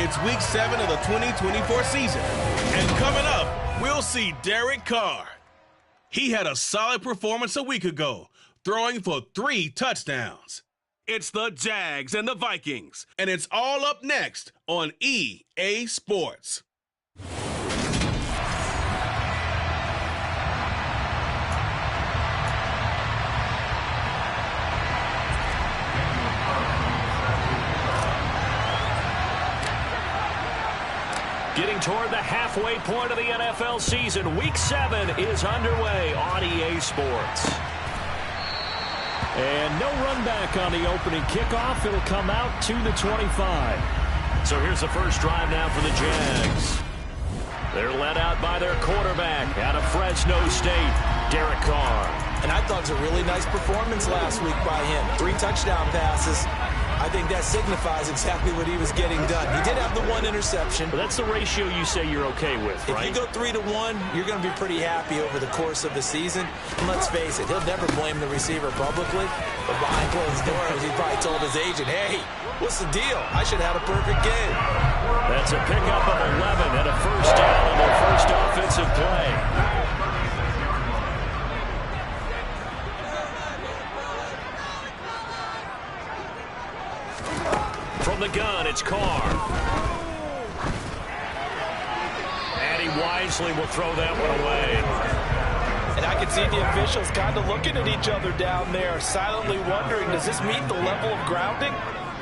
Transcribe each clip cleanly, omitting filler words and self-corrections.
It's Week 7 of the 2024 season. And coming up, we'll see Derek Carr. He had a solid performance a week ago, throwing for 3 touchdowns. It's the Jags and the Vikings, and it's all up next on EA Sports. Getting toward the halfway point of the NFL season, Week 7 is underway on EA Sports. And no run back on the opening kickoff. It'll come out to the 25. So here's the first drive now for the Jags. They're led out by their quarterback out of Fresno State, Derek Carr. And I thought it was a really nice performance last week by him. 3 touchdown passes. I think that signifies exactly what he was getting done. He did have the 1 interception. But that's the ratio you say you're okay with, right? If you go 3-to-1, you're going to be pretty happy over the course of the season. And let's face it, he'll never blame the receiver publicly. But behind closed doors, he probably told his agent, hey, what's the deal? I should have had a perfect game. That's a pickup of 11 and a first down on their first offensive play. From the gun, it's Carr. And he wisely will throw that one away. And I can see the officials kind of looking at each other down there, silently wondering, does this meet the level of grounding?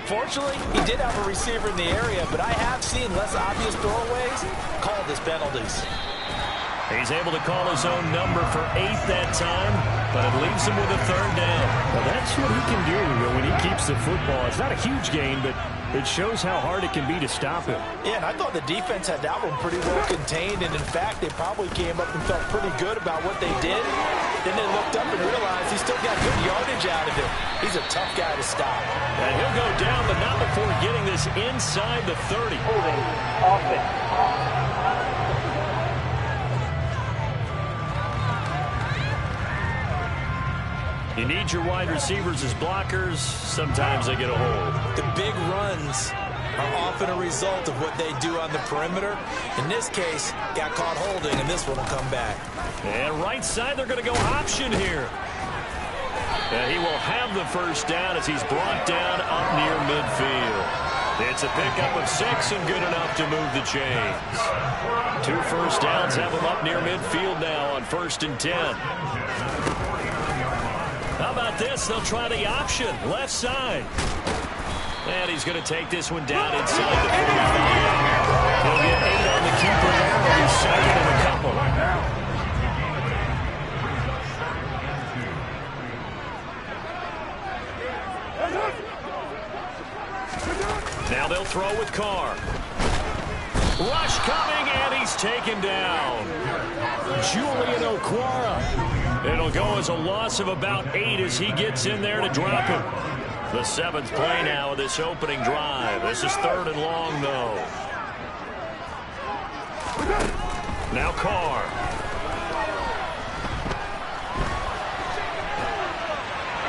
Fortunately, he did have a receiver in the area, but I have seen less obvious throwaways called as penalties. He's able to call his own number for 8 that time, but it leaves him with a third down. Well, that's what he can do when he keeps the football. It's not a huge gain, but it shows how hard it can be to stop him. Yeah, and I thought the defense had that one pretty well contained, and in fact, they probably came up and felt pretty good about what they did. Then they looked up and realized he still got good yardage out of him. He's a tough guy to stop. And he'll go down, but not before getting this inside the 30. Holding offense. You need your wide receivers as blockers. Sometimes they get a hold. The big runs are often a result of what they do on the perimeter. In this case, got caught holding, and this one will come back. And right side, they're going to go option here. And he will have the first down as he's brought down up near midfield. It's a pickup of 6 and good enough to move the chains. 2 first downs have him up near midfield now on 1st and 10. How about this? They'll try the option, left side. And he's going to take this one down inside the 45. He'll get 8 on the keeper there, and he's second in a couple. Now they'll throw with Carr. Rush coming, and he's taken down. Julian Okwara. It'll go as a loss of about 8 as he gets in there to drop him. The 7th play now of this opening drive. This is 3rd and long, though. Now Carr.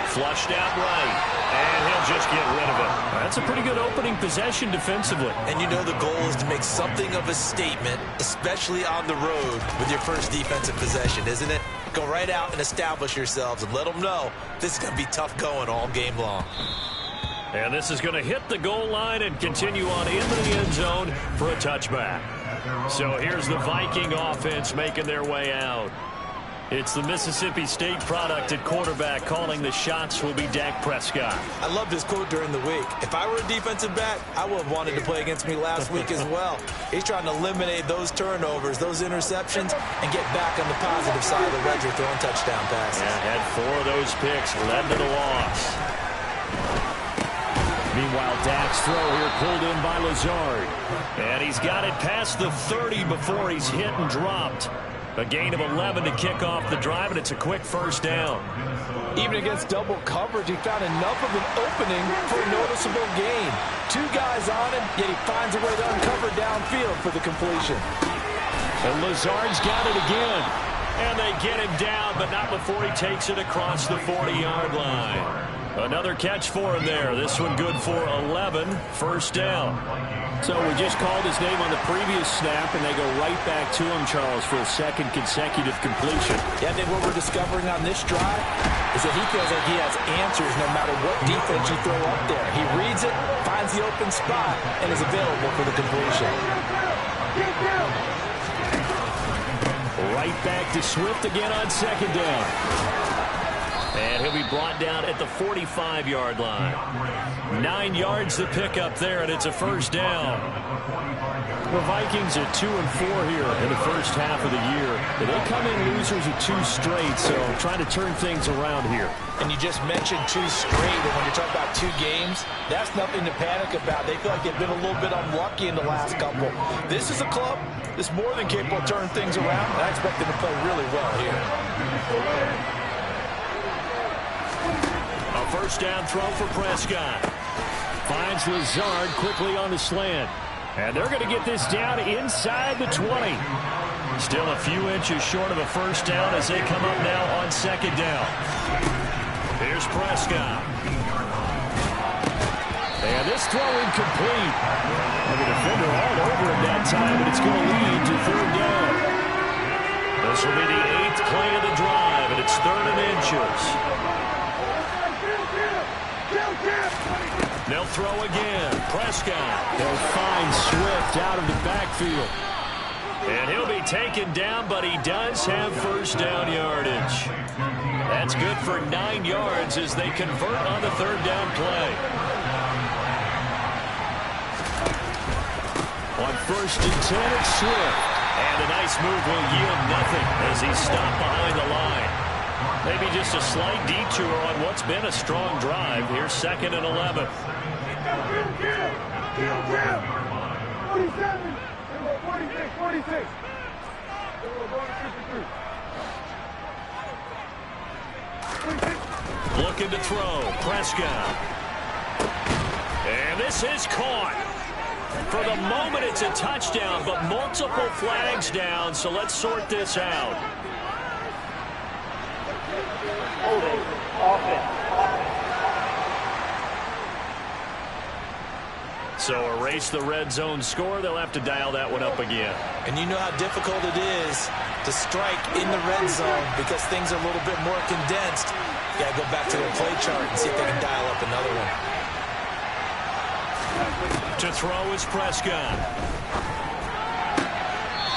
Flushed out right. And he'll just get rid of it. That's a pretty good opening possession defensively. And you know the goal is to make something of a statement, especially on the road with your first defensive possession, isn't it? Go right out and establish yourselves and let them know this is going to be tough going all game long. And this is going to hit the goal line and continue on into the end zone for a touchback. So here's the Viking offense making their way out. It's the Mississippi State product at quarterback. Calling the shots will be Dak Prescott. I loved his quote during the week. If I were a defensive back, I would have wanted to play against me last week as well. He's trying to eliminate those turnovers, those interceptions, and get back on the positive side of the ledger throwing touchdown passes. Yeah, had 4 of those picks, led to the loss. Meanwhile, Dak's throw here pulled in by Lazard. And he's got it past the 30 before he's hit and dropped. A gain of 11 to kick off the drive, and it's a quick first down. Even against double coverage, he found enough of an opening for a noticeable gain. 2 guys on him, yet he finds a way to uncover downfield for the completion. And Lazard's got it again. And they get him down, but not before he takes it across the 40-yard line. Another catch for him there. This one good for 11. First down. So we just called his name on the previous snap, and they go right back to him, Charles, for a second consecutive completion. Yeah, I think what we're discovering on this drive is that he feels like he has answers no matter what defense you throw up there. He reads it, finds the open spot, and is available for the completion. Right back to Swift again on second down. And he'll be brought down at the 45-yard line. 9 yards to pick up there, and it's a first down. The Vikings are 2-4 here in the first half of the year. They come in losers of 2 straight, so trying to turn things around here. And you just mentioned 2 straight, and when you're talking about 2 games, that's nothing to panic about. They feel like they've been a little bit unlucky in the last couple. This is a club that's more than capable of turning things around, and I expect them to play really well here. A first down throw for Prescott. Finds Lazard quickly on the slant. And they're going to get this down inside the 20. Still a few inches short of a first down as they come up now on second down. Here's Prescott. And this throw incomplete. And the defender all over him that time, but it's going to lead to third down. This will be the 8th play of the drive, and it's 3rd and inches. They'll throw again. Prescott. They'll find Swift out of the backfield. And he'll be taken down, but he does have first down yardage. That's good for 9 yards as they convert on the third down play. On 1st and 10, it's Swift. And a nice move will yield nothing as he's stopped behind the line. Maybe just a slight detour on what's been a strong drive. Here's 2nd and 11. 46. Looking to throw. Prescott. And this is caught. For the moment, it's a touchdown, but multiple flags down, so let's sort this out. Holding. Offense. So erase the red zone score. They'll have to dial that one up again. And you know how difficult it is to strike in the red zone because things are a little bit more condensed. You got to go back to their play chart and see if they can dial up another one. To throw is Prescott.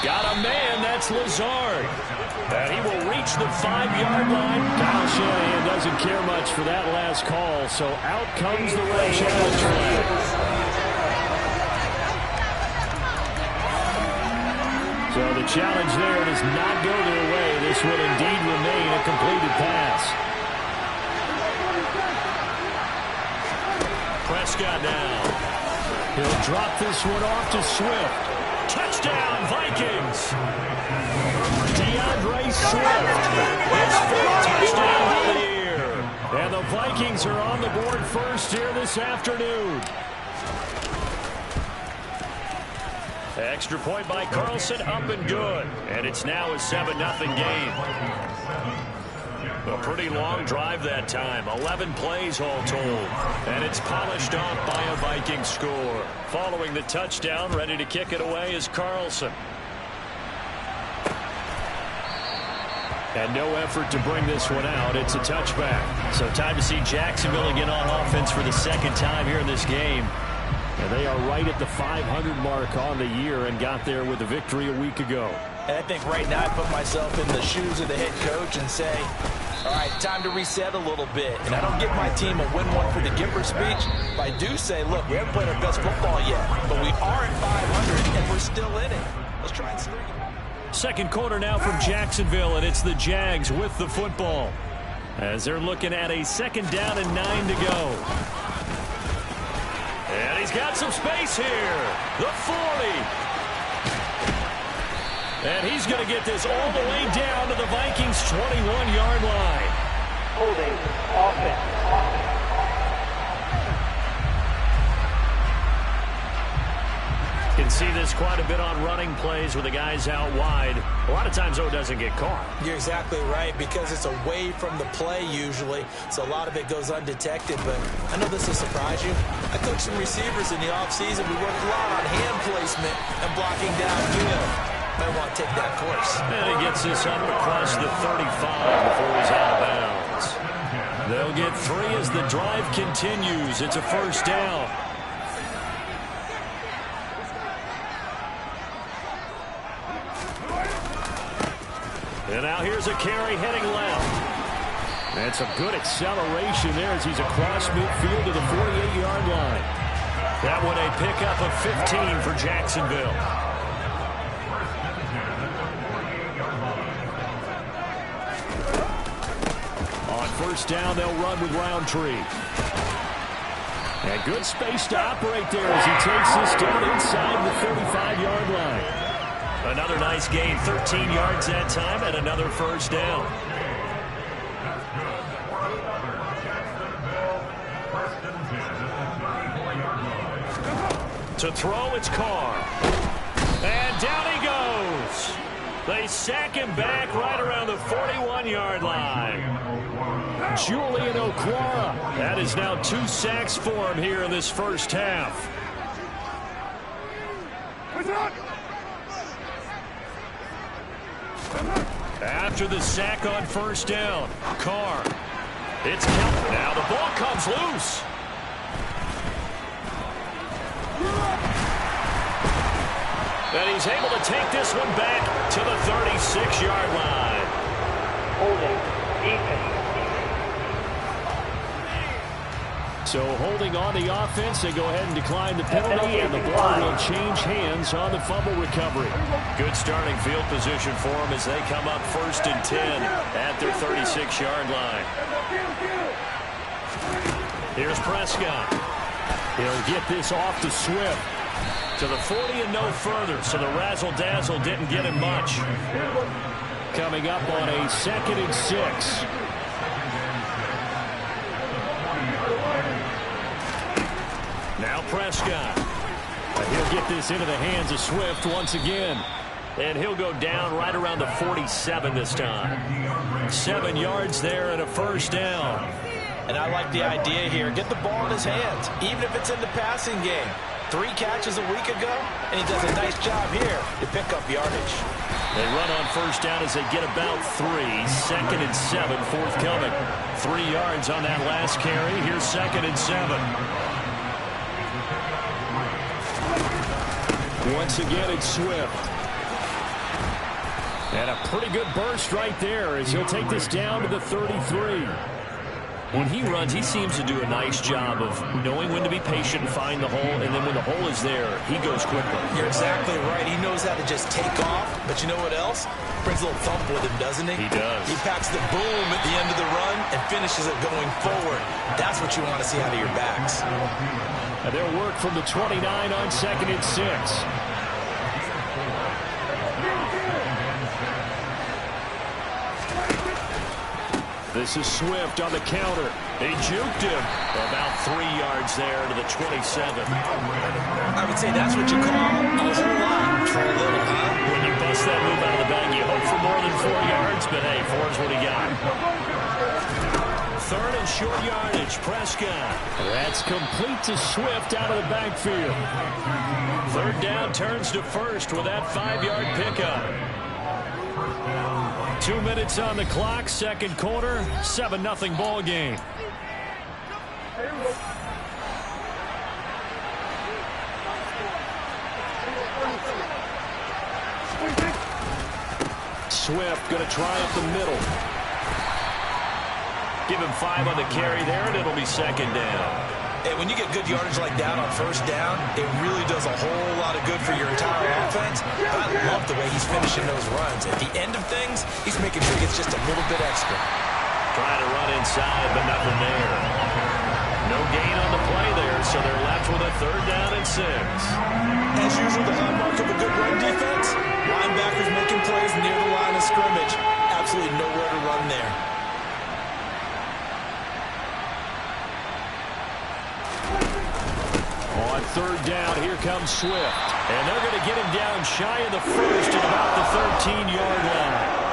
Got a man, that's Lazard. And he will reach the 5-yard line. Kyle Shanahan doesn't care much for that last call, so out comes the red challenge flag. So the challenge there does not go their way. This will indeed remain a completed pass. Prescott now. He'll drop this one off to Swift. Touchdown, Vikings. DeAndre Swift. His 4th touchdown of the year. And the Vikings are on the board first here this afternoon. Extra point by Carlson, up and good. And it's now a 7-0 game. A pretty long drive that time. 11 plays all told. And it's polished off by a Viking score. Following the touchdown, ready to kick it away is Carlson. And no effort to bring this one out. It's a touchback. So time to see Jacksonville again on offense for the 2nd time here in this game. And they are right at the 500 mark on the year and got there with a victory a week ago. And I think right now I put myself in the shoes of the head coach and say, all right, time to reset a little bit. And I don't give my team a win one for the Gipper speech, but I do say, look, we haven't played our best football yet, but we are at 500 and we're still in it. Let's try and streak. Second quarter now from Jacksonville, and it's the Jags with the football as they're looking at a 2nd down and 9 to go. And he's got some space here. The 40. And he's going to get this all the way down to the Vikings' 21-yard line. Holding. Offense. can see this quite a bit on running plays with the guys out wide. A lot of times, though, it doesn't get caught. You're exactly right, because it's away from the play usually, so a lot of it goes undetected. But I know this will surprise you. I coached some receivers in the offseason. We worked a lot on hand placement and blocking downfield. Might want to take that course. And he gets this up across the 35 before he's out of bounds. They'll get 3 as the drive continues. It's a first down. And now here's a carry heading left. That's a good acceleration there as he's across midfield to the 48-yard line. That one a pickup of 15 for Jacksonville. On first down, they'll run with Roundtree. And good space to operate there as he takes this down inside the 35-yard line. Another nice gain, 13 yards that time, and another first down. To throw, it's Carr. And down he goes. They sack him back right around the 41-yard line. Julian Okwara. That is now 2 sacks for him here in this first half. After the sack on first down, Carr. It's Kelvin. Now the ball comes loose. And he's able to take this one back to the 36-yard line. Holding. Defense. So holding on the offense, they go ahead and decline the penalty, and the ball will change hands on the fumble recovery. Good starting field position for them as they come up 1st and 10 at their 36-yard line. Here's Prescott. He'll get this off to Swift. To the 40 and no further, so the razzle-dazzle didn't get him much. Coming up on a 2nd and 6. Now Prescott. He'll get this into the hands of Swift once again. And he'll go down right around the 47 this time. 7 yards there and a first down. And I like the idea here. Get the ball in his hands, even if it's in the passing game. 3 catches a week ago, and he does a nice job here to pick up yardage. They run on first down as they get about 3. 2nd and 7 forthcoming. 3 yards on that last carry. Here's 2nd and 7. Once again, it's Swift. And a pretty good burst right there as he'll take this down to the 33. When he runs, he seems to do a nice job of knowing when to be patient and find the hole, and then when the hole is there, he goes quickly. You're exactly right. He knows how to just take off, but you know what else? Brings a little thump with him, doesn't he? He does. He packs the boom at the end of the run and finishes it going forward. That's what you want to see out of your backs. And they'll work from the 29 on 2nd and 6. This is Swift on the counter. He juked him. About 3 yards there to the 27. I would say that's what you call a whole lot for a little, huh? When you bust that move out of the bag, you hope for more than 4 yards, but hey, 4 is what he got. 3rd and short yardage, Prescott. That's complete to Swift out of the backfield. 3rd down turns to 1st with that 5-yard pickup. 2 minutes on the clock, 2nd quarter, 7-0 ball game. Swift going to try up the middle. Give him 5 on the carry there, and it'll be 2nd down. And when you get good yardage like that on first down, it really does a whole lot of good for your entire offense. But I love the way he's finishing those runs. At the end of things, he's making sure he gets just a little bit extra. Trying to run inside, but nothing there. No gain on the play there, so they're left with a 3rd down and 6. As usual, the hallmark of a good run defense, linebackers making plays near the line of scrimmage. Absolutely nowhere to run there. On 3rd down, here comes Swift. And they're going to get him down shy of the first at about the 13-yard line.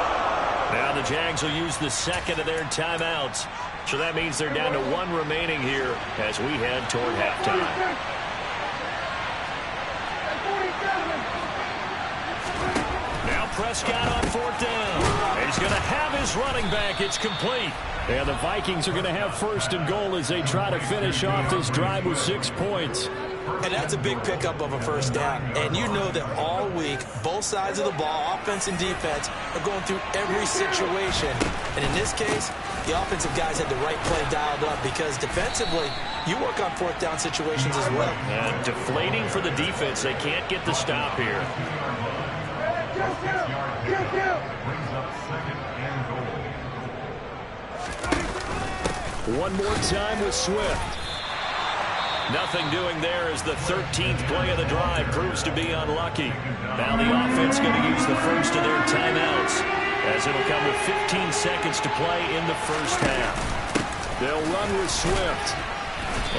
Now the Jags will use the second of their timeouts. So that means they're down to one remaining here as we head toward halftime. Now Prescott on fourth down. He's going to have his running back. It's complete. And the Vikings are going to have first and goal as they try to finish off this drive with 6 points. And that's a big pickup of a first down. And you know that all week, both sides of the ball, offense and defense, are going through every situation. And in this case, the offensive guys had the right play dialed up because defensively, you work on fourth down situations as well. And deflating for the defense. They can't get the stop here. One more time with Swift. Nothing doing there as the 13th play of the drive proves to be unlucky. Now the offense going to use the first of their timeouts as it'll come with 15 seconds to play in the first half. They'll run with Swift.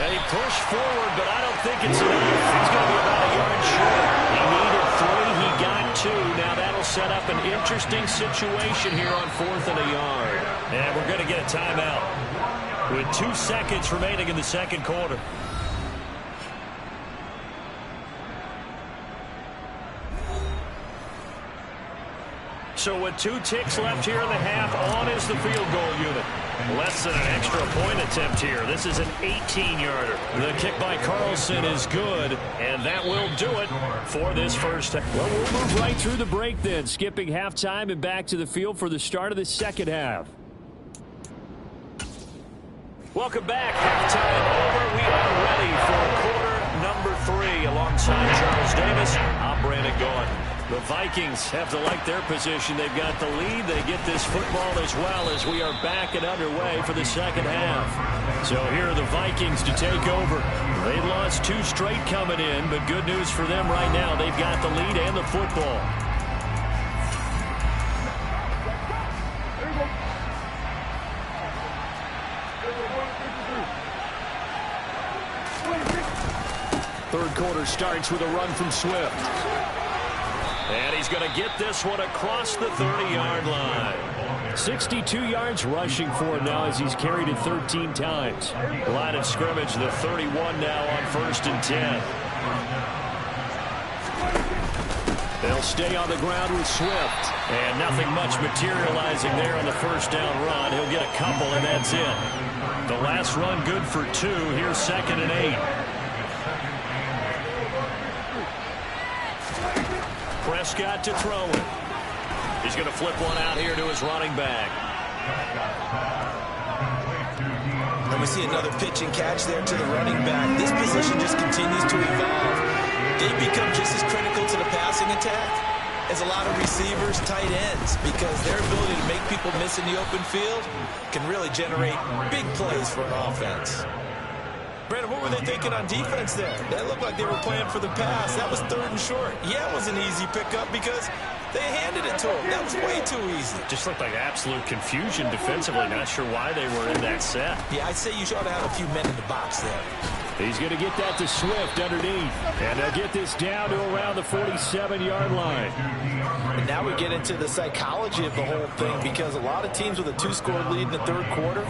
And he pushed forward, but I don't think it's enough. He's going to be about a yard short. He needed 3. He got 2. Now that'll set up an interesting situation here on 4th and a yard. And we're going to get a timeout with 2 seconds remaining in the second quarter. So with 2 ticks left here in the half, on is the field goal unit. Less than an extra point attempt here. This is an 18-yarder. The kick by Carlson is good, and that will do it for this first half. Well, we'll move right through the break then, skipping halftime and back to the field for the start of the second half. Welcome back. Halftime over. We are ready for quarter number 3 alongside Charles Davis. I'm Brandon Gaughan. The Vikings have to like their position. They've got the lead. They get this football as well as we are back and underway for the second half. So here are the Vikings to take over. They've lost 2 straight coming in, but good news for them right now. They've got the lead and the football. Third quarter starts with a run from Swift. And he's going to get this one across the 30-yard line. 62 yards rushing for him now as he's carried it 13 times. Line of scrimmage, the 31 now on 1st and 10. They'll stay on the ground with Swift. And nothing much materializing there on the first down run. He'll get a couple, and that's it. The last run good for 2. Here's 2nd and 8. Prescott to throw it. He's going to flip one out here to his running back. And we see another pitch and catch there to the running back. This position just continues to evolve. They become just as critical to the passing attack as a lot of receivers, tight ends, because their ability to make people miss in the open field can really generate big plays for an offense. Brandon, what were they thinking on defense there? That looked like they were playing for the pass. That was 3rd and short. Yeah, it was an easy pickup because they handed it to him. That was way too easy. Just looked like absolute confusion defensively. Not sure why they were in that set. Yeah, I'd say you ought to have a few men in the box there. He's going to get that to Swift underneath. And they'll get this down to around the 47-yard line. And now we get into the psychology of the whole thing because a lot of teams with a 2-score lead in the 3rd quarter,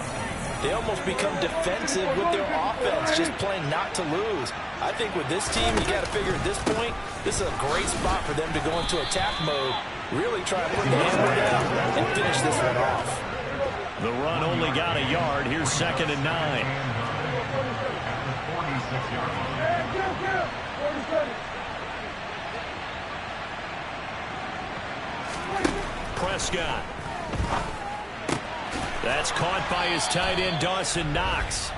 they almost become defensive with their offense, just playing not to lose. I think with this team, you got to figure at this point, this is a great spot for them to go into attack mode, really try to put the hammer down and finish this one off. The run only got a yard. Here's 2nd and 9. Prescott. That's caught by his tight end, Dawson Knox.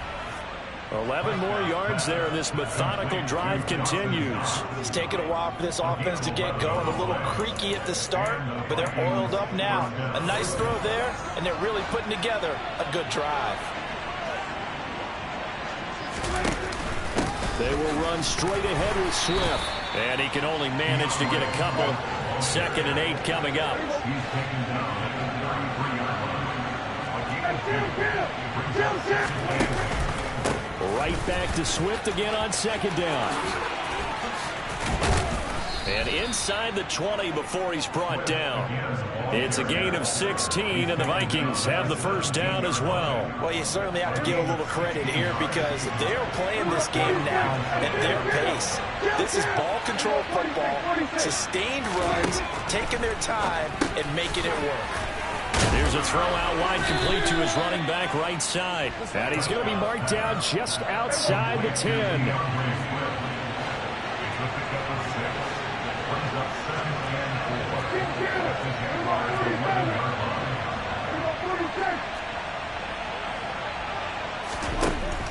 11 more yards there, and this methodical drive continues. It's taken a while for this offense to get going. A little creaky at the start, but they're oiled up now. A nice throw there, and they're really putting together a good drive. They will run straight ahead with Swift. And he can only manage to get a couple. 2nd and 8 coming up. Right back to Swift again on 2nd down. And inside the 20 before he's brought down. It's a gain of 16, and the Vikings have the first down as well. Well, you certainly have to give a little credit here because they're playing this game now at their pace. This is ball control football, sustained runs, taking their time, and making it work. There's a throw out wide complete to his running back right side. And he's going to be marked down just outside the 10.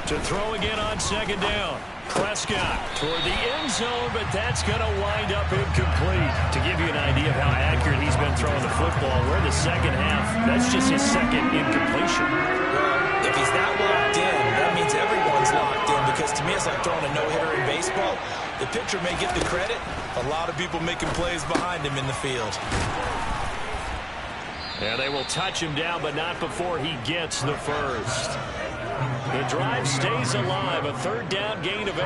To throw again on second down. Prescott toward the end zone, but that's going to wind up incomplete. To give you an idea of how accurate he's been throwing the football, we're in the second half. That's just his second incompletion. Well, if he's not locked in, that means everyone's locked in because to me it's like throwing a no-hitter in baseball. The pitcher may get the credit. A lot of people making plays behind him in the field. Yeah, they will touch him down, but not before he gets the first. The drive stays alive, a third down gain of 8.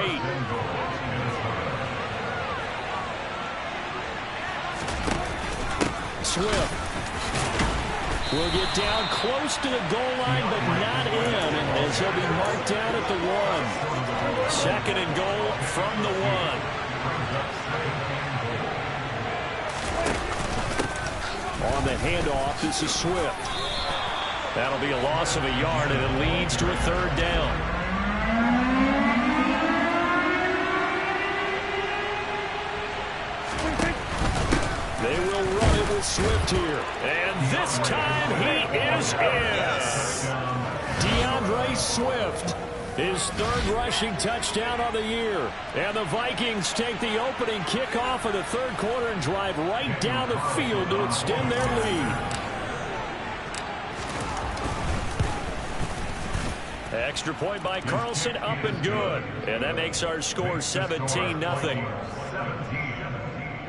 Swift will get down close to the goal line, but not in, as he'll be marked down at the 1. Second and goal from the 1. On the handoff, this is Swift. That'll be a loss of a yard, and it leads to a third down. They will run it with Swift here. And this time he is in. DeAndre Swift, his third rushing touchdown of the year. And the Vikings take the opening kickoff of the third quarter and drive right down the field to extend their lead. Extra point by Carlson, up and good. And that makes our score 17-0.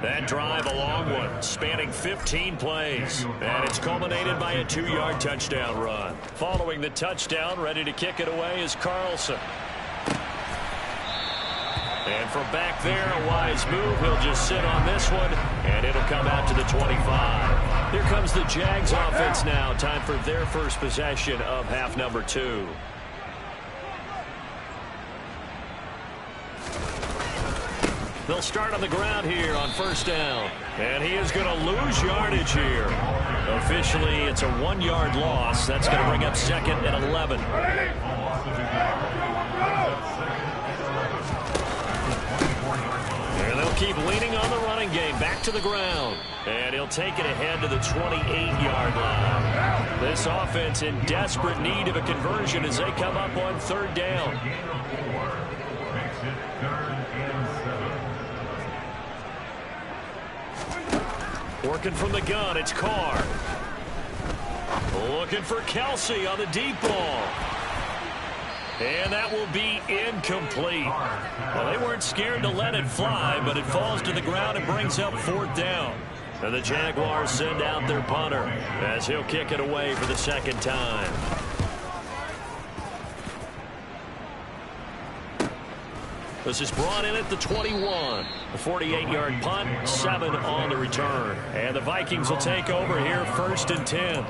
That drive a long one, spanning 15 plays. And it's culminated by a 2-yard touchdown run. Following the touchdown, ready to kick it away is Carlson. And from back there, a wise move. He'll just sit on this one, and it'll come out to the 25. Here comes the Jags offense now. Time for their first possession of half number 2. They'll start on the ground here on first down. And he is going to lose yardage here. Officially, it's a 1-yard loss. That's going to bring up second and 11. And they'll keep leaning on the running game. Back to the ground. And he'll take it ahead to the 28-yard line. This offense in desperate need of a conversion as they come up on third down. Working from the gun, it's Carr. Looking for Kelsey on the deep ball. And that will be incomplete. Well, they weren't scared to let it fly, but it falls to the ground and brings up fourth down. And the Jaguars send out their punter as he'll kick it away for the second time. This is brought in at the 21. A 48-yard punt, 7 on the return. And the Vikings will take over here first and 10.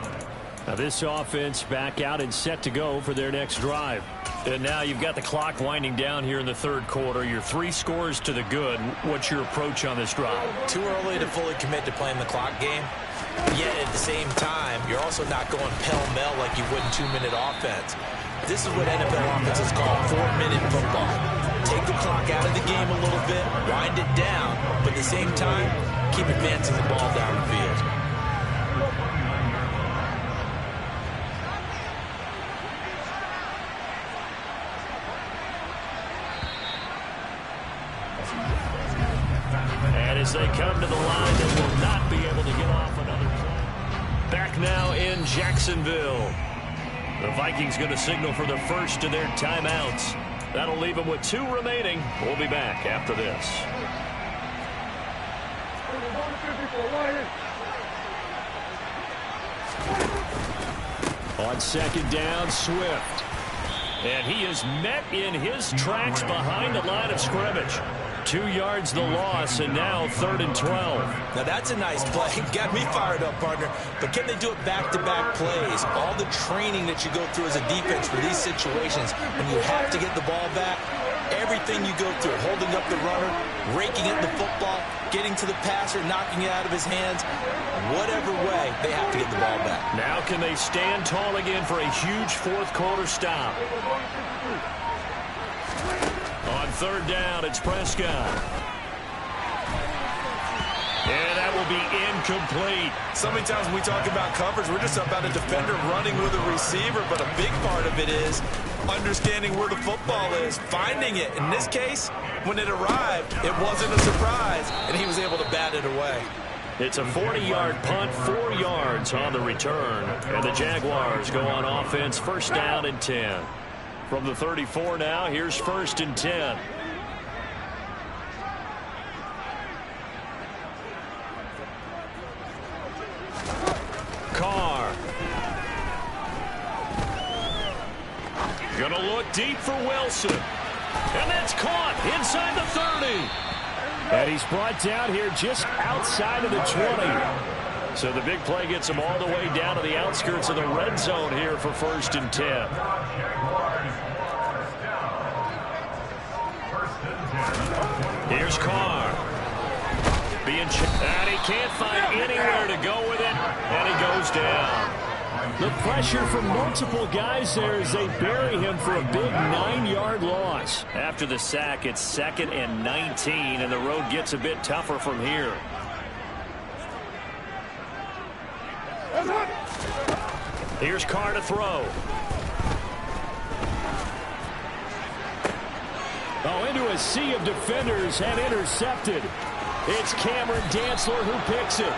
Now this offense back out and set to go for their next drive. And now you've got the clock winding down here in the third quarter. You're 3 scores to the good. What's your approach on this drive? Too early to fully commit to playing the clock game. Yet at the same time, you're also not going pell-mell like you would in 2-minute offense. This is what NFL offenses call 4-minute football. Take the clock out of the game a little bit, wind it down, but at the same time, keep advancing the ball down the field. And as they come to the line, they will not be able to get off another play. Back now in Jacksonville. The Vikings going to signal for the first of their timeouts. That'll leave them with 2 remaining. We'll be back after this. On second down, Swift. And he is met in his tracks behind the line of scrimmage. 2 yards the loss, and now 3rd and 12. Now that's a nice play. Got me fired up, partner. But can they do it back-to-back plays? All the training that you go through as a defense for these situations, when you have to get the ball back, everything you go through, holding up the runner, raking at the football, getting to the passer, knocking it out of his hands, whatever way, they have to get the ball back. Now can they stand tall again for a huge fourth-quarter stop? On 3rd down, it's Prescott. And that will be incomplete. So many times when we talk about coverage, we're just about a defender running with a receiver, but a big part of it is understanding where the football is, finding it. In this case, when it arrived, it wasn't a surprise, and he was able to bat it away. It's a 40-yard punt, 4 yards on the return. And the Jaguars go on offense, 1st down and 10. From the 34 now, here's 1st and 10. Carr. Gonna look deep for Wilson. And that's caught inside the 30. And he's brought down here just outside of the 20. So the big play gets him all the way down to the outskirts of the red zone here for 1st and 10. Here's Carr. And he can't find anywhere to go with it. And he goes down. The pressure from multiple guys there as they bury him for a big 9-yard loss. After the sack, it's 2nd and 19, and the road gets a bit tougher from here. Here's Carr to throw. Oh, into a sea of defenders and intercepted. It's Cameron Dantzler who picks it.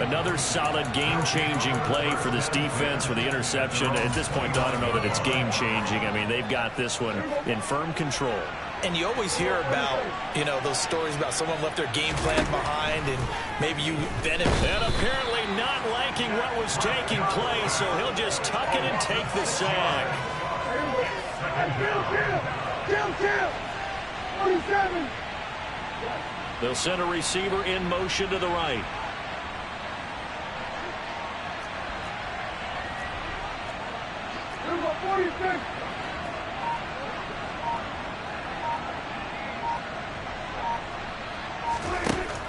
Another solid game-changing play for this defense for the interception. At this point, I don't know that it's game-changing. I mean, they've got this one in firm control. And you always hear about, those stories about someone left their game plan behind and maybe you benefit. And apparently not liking what was taking place, so he'll just tuck it and take the sack. They'll send a receiver in motion to the right.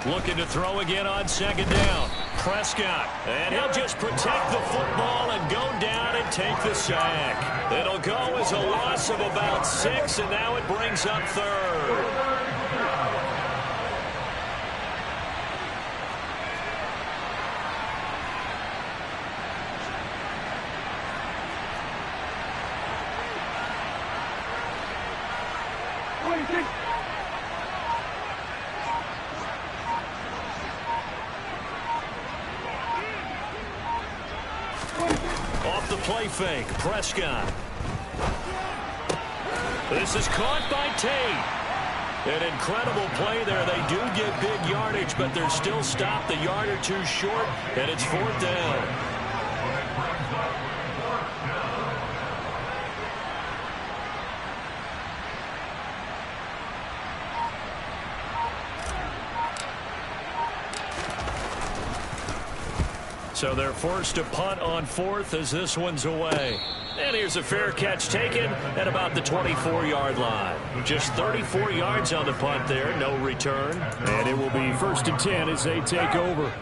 Looking to throw again on 2nd down. Prescott. And he'll just protect the football and go down and take the sack. It'll go as a loss of about 6, and now it brings up 3rd. Off the play fake, Prescott. This is caught by Tate. An incredible play there. They do get big yardage, but they're still stopped a yard or two short, and it's 4th down. So they're forced to punt on 4th as this one's away. And here's a fair catch taken at about the 24-yard line. Just 34 yards on the punt there, no return. And it will be 1st and 10 as they take over.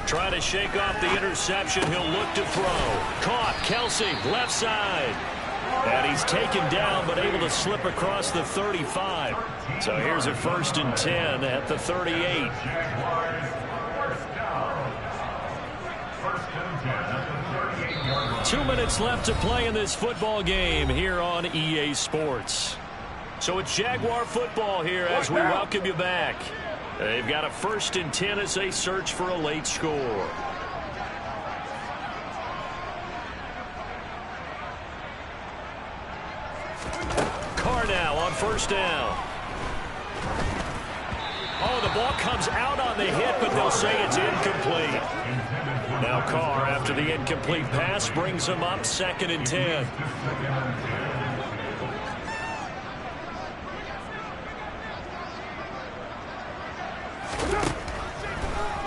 Trying to shake off the interception. He'll look to throw. Caught. Kelsey, left side. And he's taken down, but able to slip across the 35. So here's a 1st and 10 at the 38. Two minutes left to play in this football game here on EA Sports. So it's Jaguar football here as we welcome you back. They've got a 1st and 10 as they search for a late score. Carr now on 1st down. ball comes out on the hit, but they'll say it's incomplete. Now Carr, after the incomplete pass, brings him up 2nd and 10.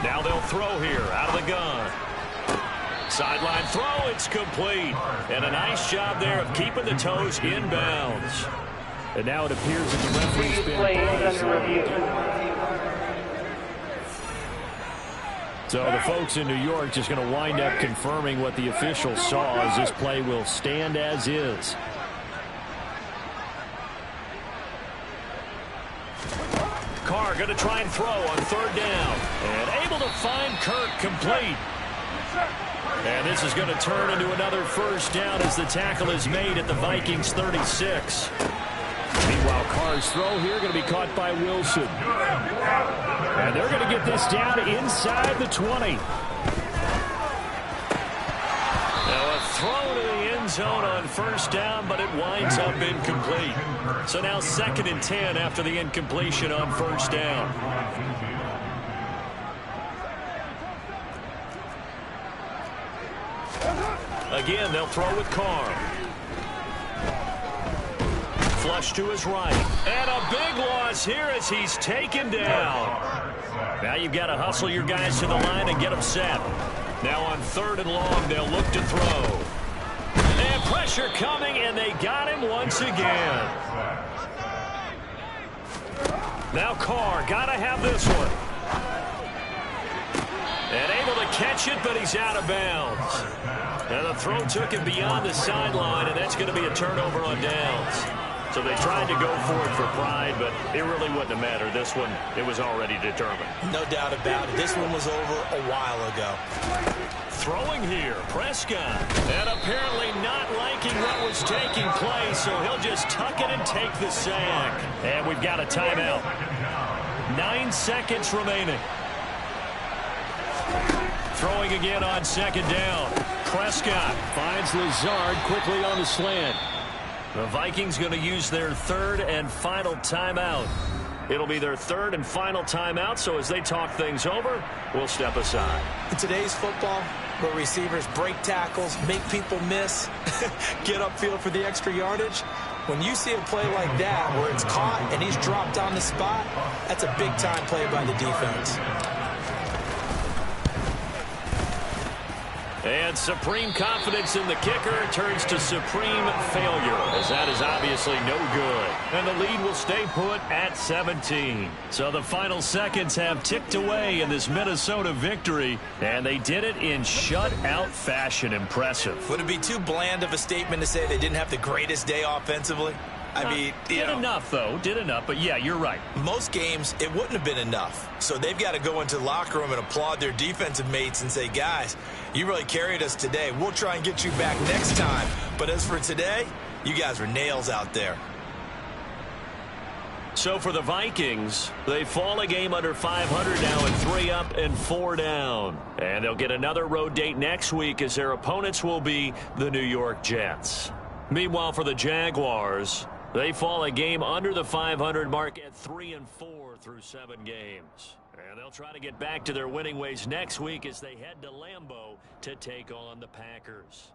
Now they'll throw here out of the gun. Sideline throw, it's complete. And a nice job there of keeping the toes inbounds. And now it appears that the referee's been... So the folks in New York just going to wind up confirming what the officials saw, as this play will stand as is. Carr going to try and throw on 3rd down. And able to find Kirk complete. And this is going to turn into another 1st down as the tackle is made at the Vikings 36. Meanwhile, Carr's throw here going to be caught by Wilson. And they're going to get this down inside the 20. Now a throw to the end zone on 1st down, but it winds up incomplete. So now 2nd and 10 after the incompletion on 1st down. Again, they'll throw with Carr. Flush to his right. And a big loss here as he's taken down. Now you've got to hustle your guys to the line and get them set. Now on 3rd and long, they'll look to throw. And pressure coming, and they got him once again. Now Carr, got to have this one. And able to catch it, but he's out of bounds. And the throw took him beyond the sideline, and that's going to be a turnover on downs. So they tried to go for it for pride, but it really wouldn't have mattered. This one, it was already determined. No doubt about it. This one was over a while ago. Throwing here, Prescott. And apparently not liking what was taking place, so he'll just tuck it and take the sack. And we've got a timeout. 9 seconds remaining. Throwing again on 2nd down. Prescott finds Lazard quickly on the slant. The Vikings going to use their 3rd and final timeout. It'll be their 3rd and final timeout, so as they talk things over, we'll step aside. In today's football, where receivers break tackles, make people miss, get upfield for the extra yardage, when you see a play like that where it's caught and he's dropped on the spot, that's a big-time play by the defense. And supreme confidence in the kicker turns to supreme failure, as that is obviously no good. And the lead will stay put at 17. So the final seconds have ticked away in this Minnesota victory, and they did it in shutout fashion. Impressive. Would it be too bland of a statement to say they didn't have the greatest day offensively? I mean, did enough, though. Did enough, but yeah, you're right. Most games, it wouldn't have been enough. So they've got to go into the locker room and applaud their defensive mates and say, guys, you really carried us today. We'll try and get you back next time. But as for today, you guys were nails out there. So for the Vikings, they fall a game under 500 now at 3 up and 4 down. And they'll get another road date next week as their opponents will be the New York Jets. Meanwhile, for the Jaguars, they fall a game under the 500 mark at 3 and 4 through 7 games. And they'll try to get back to their winning ways next week as they head to Lambeau to take on the Packers.